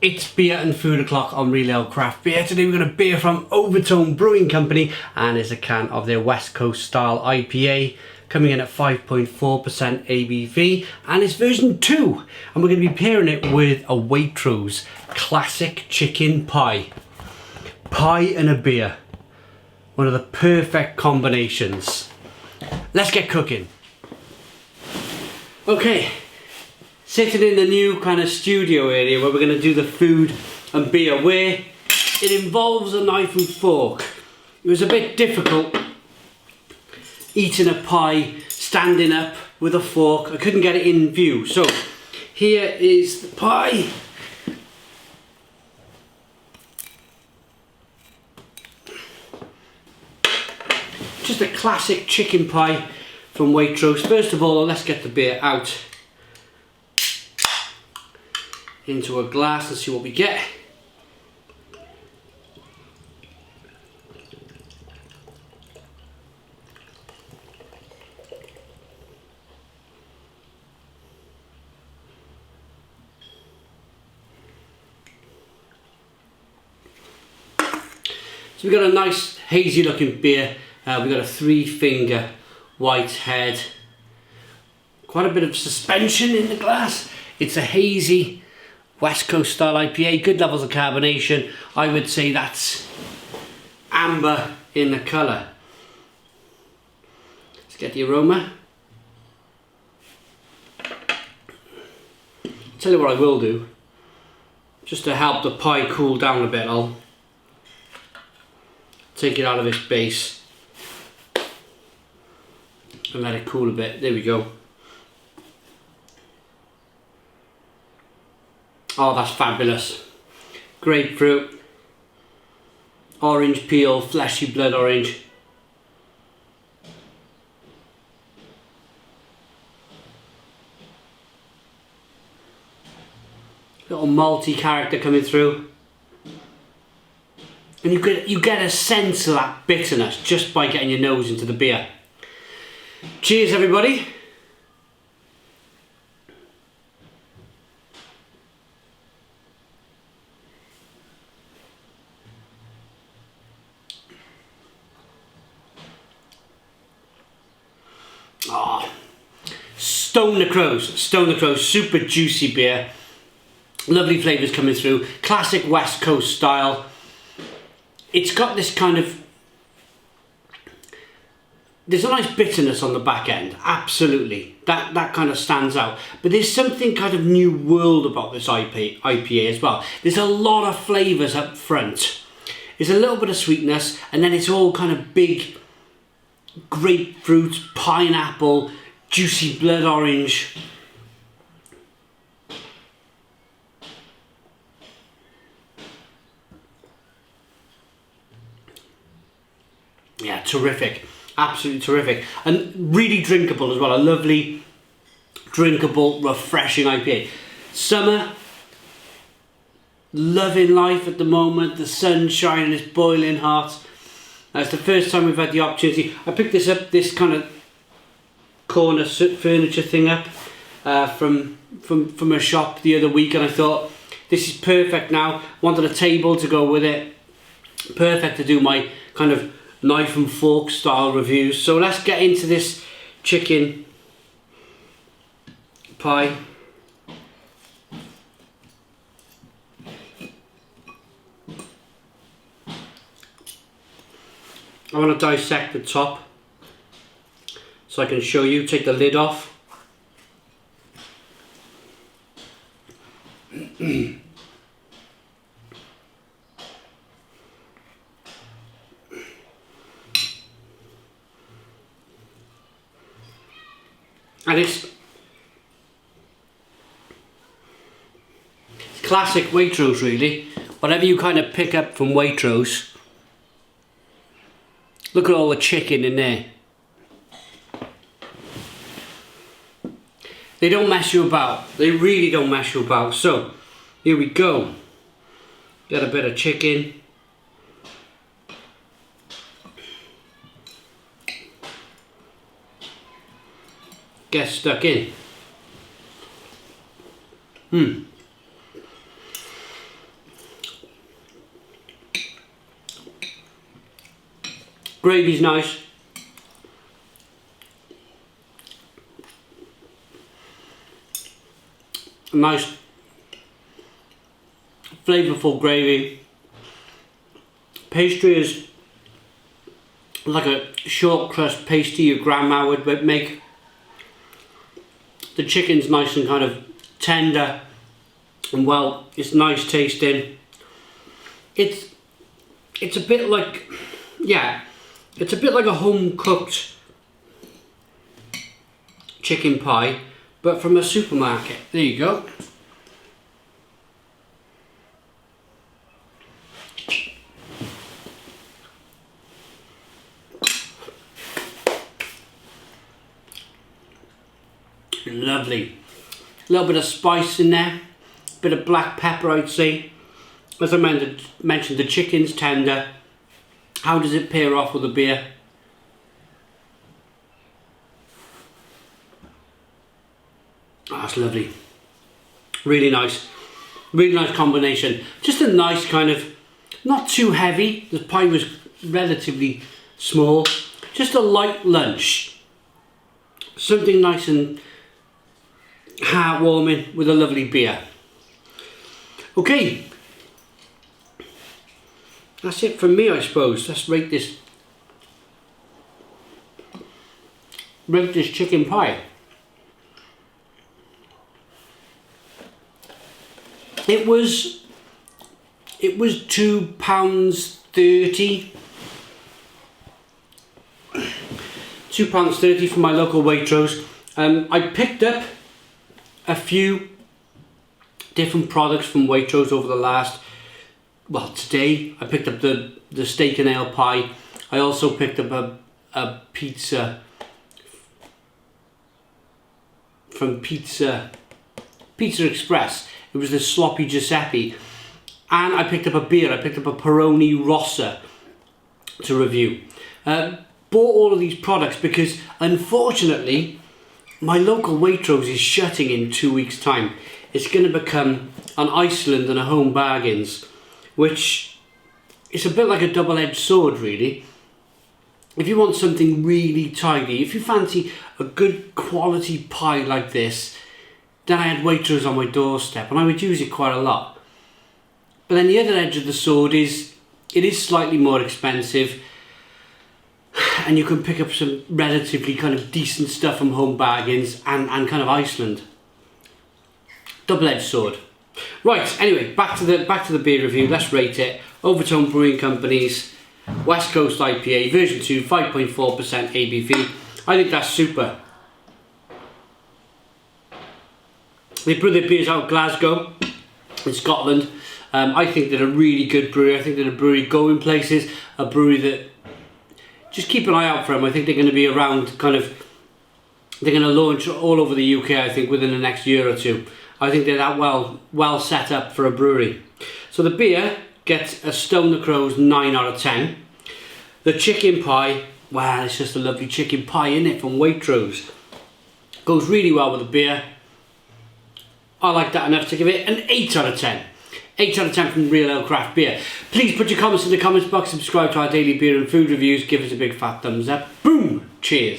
It's beer and food o'clock on Real Ale Craft Beer. Today we've got a beer from Overtone Brewing Company and it's a can of their West Coast style IPA coming in at 5.4% ABV and it's version 2 and we're going to be pairing it with a Waitrose classic chicken pie. Pie and a beer. One of the perfect combinations. Let's get cooking. Okay. Sitting in the new kind of studio area where we're going to do the food and beer, where it involves a knife and fork. It was a bit difficult eating a pie standing up with a fork. I couldn't get it in view. So here is the pie. Just a classic chicken pie from Waitrose. First of all, let's get the beer out into a glass and see what we get. So we've got a nice hazy looking beer. We've got a 3-finger white head. Quite a bit of suspension in the glass. It's a hazy West Coast style IPA, good levels of carbonation. I would say that's amber in the colour. Let's get the aroma. Tell you what I will do, just to help the pie cool down a bit, I'll take it out of its base and let it cool a bit. There we go. Oh, that's fabulous. Grapefruit, orange peel, fleshy blood orange. Little malty character coming through. And you get a sense of that bitterness just by getting your nose into the beer. Cheers, everybody. Oh, Stone the Crows, super juicy beer. Lovely flavours coming through. Classic West Coast style. It's got this kind of... There's a nice bitterness on the back end, absolutely. That kind of stands out. But there's something kind of new world about this IPA as well. There's a lot of flavours up front. There's a little bit of sweetness and then it's all kind of big... grapefruit, pineapple, juicy blood orange. Yeah, terrific. Absolutely terrific. And really drinkable as well. A lovely, drinkable, refreshing IPA. Summer. Loving life at the moment. The sun's shining, it's boiling hot. It's the first time we've had the opportunity. I picked this up, this kind of corner furniture thing up from a shop the other week, and I thought this is perfect now. Wanted a table to go with it. Perfect to do my kind of knife and fork style reviews. So let's get into this chicken pie. I want to dissect the top so I can show you. Take the lid off. And it's classic Waitrose, really. Whatever you kind of pick up from Waitrose. Look at all the chicken in there. They don't mess you about. They really don't mess you about. So, here we go. Got a bit of chicken. Get stuck in. Gravy's nice. Nice, flavourful gravy. Pastry is like a short crust pasty your grandma would make. The chicken's nice and kind of tender, and well, it's nice tasting. It's a bit like, yeah, it's a bit like a home cooked chicken pie, but from a supermarket. There you go. Lovely. A little bit of spice in there, bit of black pepper, I'd say. As I mentioned, the chicken's tender. How does it pair off with the beer? Oh, that's lovely. Really nice combination. Just a nice kind of, not too heavy. The pie was relatively small. Just a light lunch. Something nice and heartwarming with a lovely beer. Okay, that's it from me, I suppose. Let's rate this chicken pie. It was £2.30. £2.30 from my local Waitrose. I picked up a few different products from Waitrose over the last, well, today I picked up the steak and ale pie. I also picked up a pizza from Pizza Express. It was the sloppy Giuseppe. And I picked up a beer. I picked up a Peroni Rossa to review. Bought all of these products because, unfortunately, my local Waitrose is shutting in 2 weeks' time. It's going to become an Iceland and a Home Bargains, which is a bit like a double-edged sword, really. If you want something really tidy, if you fancy a good quality pie like this, then I had Waitrose on my doorstep and I would use it quite a lot. But then the other edge of the sword is, it is slightly more expensive, and you can pick up some relatively kind of decent stuff from Home Bargains and kind of Iceland. Double-edged sword. Right, anyway, back to the beer review. Let's rate it. Overtone Brewing Company's West Coast IPA version 2, 5.4% ABV. I think that's super. They brew their beers out of Glasgow in Scotland. I think they're a really good brewery. I think they're a brewery going places, a brewery that, just keep an eye out for them. I think they're going to be around, kind of, they're going to launch all over the UK, I think, within the next year or two. I think they're that well set up for a brewery. So the beer gets a Stone the Crow's 9 out of 10. The chicken pie, wow, it's just a lovely chicken pie, isn't it, from Waitrose. Goes really well with the beer. I like that enough to give it an 8 out of 10. 8 out of 10 from Real Ale Craft Beer. Please put your comments in the comments box, subscribe to our daily beer and food reviews, give us a big fat thumbs up. Boom! Cheers!